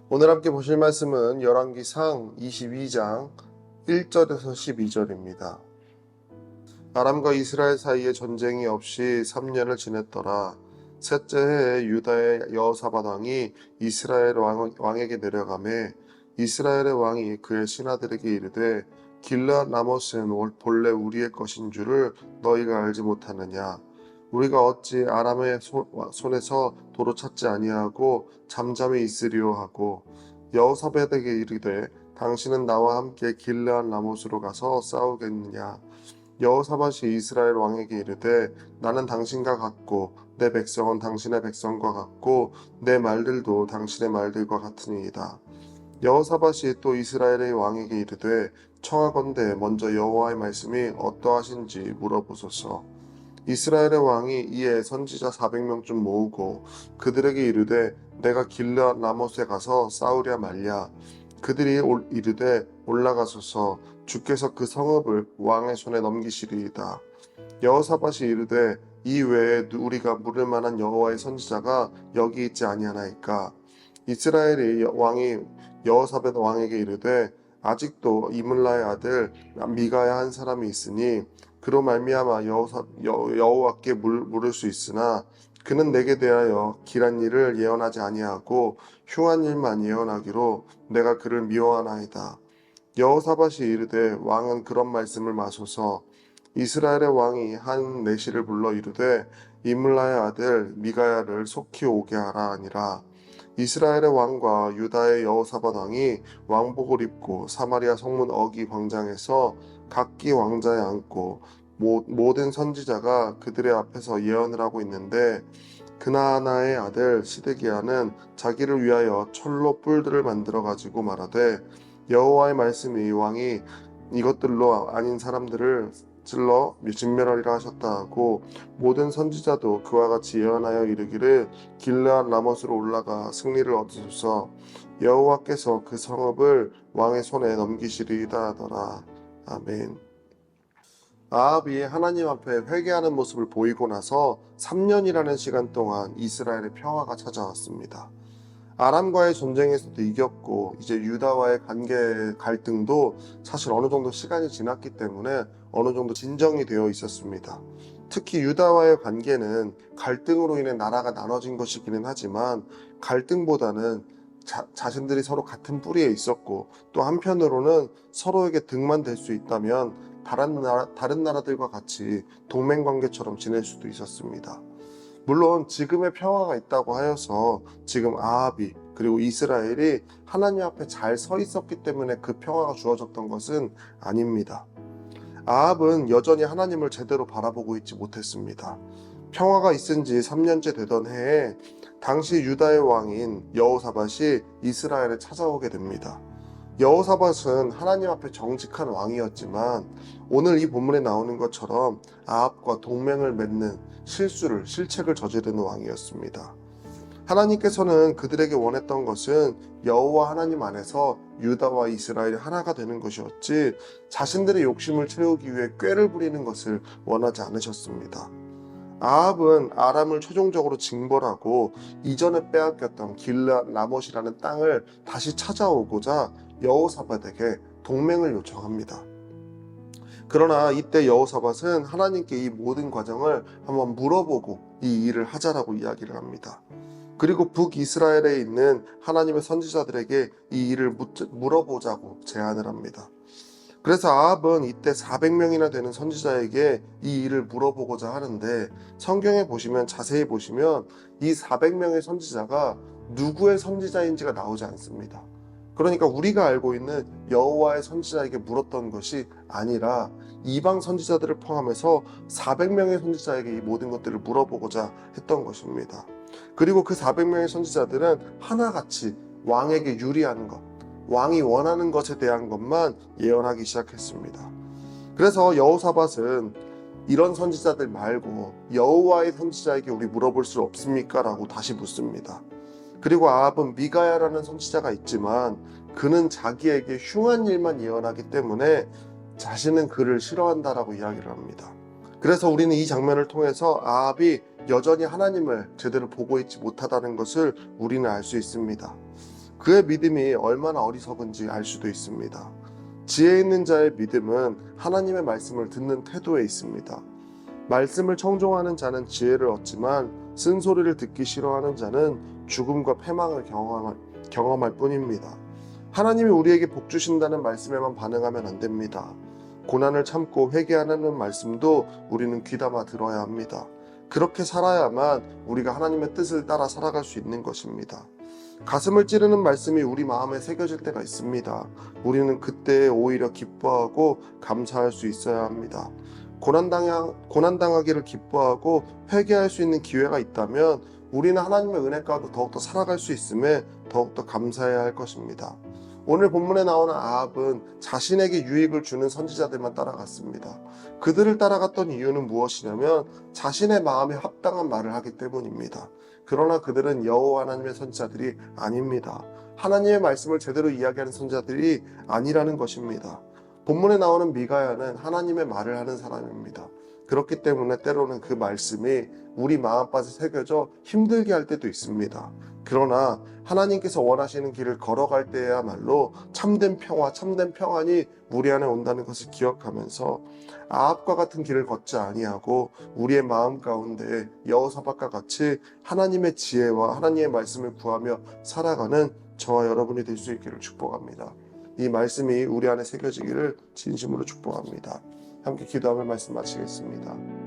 오늘 함께 보실 말씀은 열왕기상 22장 1절에서 12절입니다. 아람과 이스라엘 사이에 전쟁이 없이 3년을 지냈더라. 셋째 해에 유다의 여호사밧 왕이 이스라엘 왕에게 내려가매 이스라엘의 왕이 그의 신하들에게 이르되 길르앗 라못은 본래 우리의 것인 줄을 너희가 알지 못하느냐. 우리가 어찌 아람의 손에서 도로 찾지 아니하고 잠잠히 있으리요 하고 여호사밧에게 이르되 당신은 나와 함께 길르앗 라못으로 가서 싸우겠느냐. 여호사밧이 이스라엘 왕에게 이르되 나는 당신과 같고 내 백성은 당신의 백성과 같고 내 말들도 당신의 말들과 같으니이다. 여호사밧이 또 이스라엘의 왕에게 이르되 청하건대 먼저 여호와의 말씀이 어떠하신지 물어보소서. 이스라엘의 왕이 이에 선지자 400명쯤 모으고 그들에게 이르되 내가 길르앗 라못에 가서 싸우랴 말랴. 그들이 이르되 올라가소서. 주께서 그 성읍을 왕의 손에 넘기시리이다. 여호사밧이 이르되 이 외에 우리가 물을 만한 여호와의 선지자가 여기 있지 아니하나이까. 이스라엘의 왕이 여호사밧 왕에게 이르되 아직도 이물라의 아들 미가야 한 사람이 있으니 그로 말미암아 여호와께 물을 수 있으나 그는 내게 대하여 길한 일을 예언하지 아니하고 흉한 일만 예언하기로 내가 그를 미워하나이다. 여호사밧이 이르되 왕은 그런 말씀을 마소서. 이스라엘의 왕이 한 내시를 불러 이르되 이물라의 아들 미가야를 속히 오게 하라 하니라. 이스라엘의 왕과 유다의 여호사밧 왕이 왕복을 입고 사마리아 성문 어기 광장에서 각기 왕자에 앉고 모든 선지자가 그들의 앞에서 예언을 하고 있는데 그나아나의 아들 시드기야는 자기를 위하여 철로 뿔들을 만들어 가지고 말하되 여호와의 말씀이 왕이 이것들로 아닌 사람들을 찔러 진멸하리라 하셨다 하고 모든 선지자도 그와 같이 예언하여 이르기를 길르앗 라못으로 올라가 승리를 얻으소서. 여호와께서 그 성읍을 왕의 손에 넘기시리이다 하더라. 아멘. 아합이 하나님 앞에 회개하는 모습을 보이고 나서 3년이라는 시간 동안 이스라엘의 평화가 찾아왔습니다. 아람과의 전쟁에서도 이겼고 이제 유다와의 관계 갈등도 사실 어느 정도 시간이 지났기 때문에 어느 정도 진정이 되어 있었습니다. 특히 유다와의 관계는 갈등으로 인해 나라가 나눠진 것이기는 하지만 갈등보다는 자신들이 서로 같은 뿌리에 있었고 또 한편으로는 서로에게 득만 될 수 있다면 다른 나라들과 같이 동맹관계처럼 지낼 수도 있었습니다. 물론 지금의 평화가 있다고 하여서 지금 아합이 그리고 이스라엘이 하나님 앞에 잘 서 있었기 때문에 그 평화가 주어졌던 것은 아닙니다. 아합은 여전히 하나님을 제대로 바라보고 있지 못했습니다. 평화가 있은 지 3년째 되던 해에 당시 유다의 왕인 여호사밧이 이스라엘에 찾아오게 됩니다. 여호사밧은 하나님 앞에 정직한 왕이었지만 오늘 이 본문에 나오는 것처럼 아합과 동맹을 맺는 실책을 저지르는 왕이었습니다. 하나님께서는 그들에게 원했던 것은 여호와 하나님 안에서 유다와 이스라엘이 하나가 되는 것이었지 자신들의 욕심을 채우기 위해 꾀를 부리는 것을 원하지 않으셨습니다. 아합은 아람을 최종적으로 징벌하고 이전에 빼앗겼던 길르앗 라못이라는 땅을 다시 찾아오고자 여호사밧에게 동맹을 요청합니다. 그러나 이때 여호사밧은 하나님께 이 모든 과정을 한번 물어보고 이 일을 하자라고 이야기를 합니다. 그리고 북이스라엘에 있는 하나님의 선지자들에게 이 일을 물어보자고 제안을 합니다. 그래서 아합은 이때 400명이나 되는 선지자에게 이 일을 물어보고자 하는데 성경에 보시면 자세히 보시면 이 400명의 선지자가 누구의 선지자인지가 나오지 않습니다. 그러니까 우리가 알고 있는 여호와의 선지자에게 물었던 것이 아니라 이방 선지자들을 포함해서 400명의 선지자에게 이 모든 것들을 물어보고자 했던 것입니다. 그리고 그 400명의 선지자들은 하나같이 왕에게 유리한 것, 왕이 원하는 것에 대한 것만 예언하기 시작했습니다. 그래서 여호사밧은 이런 선지자들 말고 여호와의 선지자에게 우리 물어볼 수 없습니까? 라고 다시 묻습니다. 그리고 아합은 미가야라는 선지자가 있지만 그는 자기에게 흉한 일만 예언하기 때문에 자신은 그를 싫어한다라고 이야기를 합니다. 그래서 우리는 이 장면을 통해서 아합이 여전히 하나님을 제대로 보고 있지 못하다는 것을 우리는 알 수 있습니다. 그의 믿음이 얼마나 어리석은지 알 수도 있습니다. 지혜 있는 자의 믿음은 하나님의 말씀을 듣는 태도에 있습니다. 말씀을 청종하는 자는 지혜를 얻지만 쓴소리를 듣기 싫어하는 자는 죽음과 패망을 경험할 뿐입니다. 하나님이 우리에게 복 주신다는 말씀에만 반응하면 안 됩니다. 고난을 참고 회개하는 말씀도 우리는 귀담아 들어야 합니다. 그렇게 살아야만 우리가 하나님의 뜻을 따라 살아갈 수 있는 것입니다. 가슴을 찌르는 말씀이 우리 마음에 새겨질 때가 있습니다. 우리는 그때 오히려 기뻐하고 감사할 수 있어야 합니다. 고난당하기를 기뻐하고 회개할 수 있는 기회가 있다면 우리는 하나님의 은혜 가운데 더욱더 살아갈 수 있음에 더욱더 감사해야 할 것입니다. 오늘 본문에 나오는 아합은 자신에게 유익을 주는 선지자들만 따라갔습니다. 그들을 따라갔던 이유는 무엇이냐면 자신의 마음에 합당한 말을 하기 때문입니다. 그러나 그들은 여호와 하나님의 선지자들이 아닙니다. 하나님의 말씀을 제대로 이야기하는 선지자들이 아니라는 것입니다. 본문에 나오는 미가야는 하나님의 말을 하는 사람입니다. 그렇기 때문에 때로는 그 말씀이 우리 마음밭에 새겨져 힘들게 할 때도 있습니다. 그러나 하나님께서 원하시는 길을 걸어갈 때야말로 참된 평화, 참된 평안이 우리 안에 온다는 것을 기억하면서 아합과 같은 길을 걷지 아니하고 우리의 마음 가운데 여호사밧과 같이 하나님의 지혜와 하나님의 말씀을 구하며 살아가는 저와 여러분이 될 수 있기를 축복합니다. 이 말씀이 우리 안에 새겨지기를 진심으로 축복합니다. 함께 기도하며 말씀 마치겠습니다.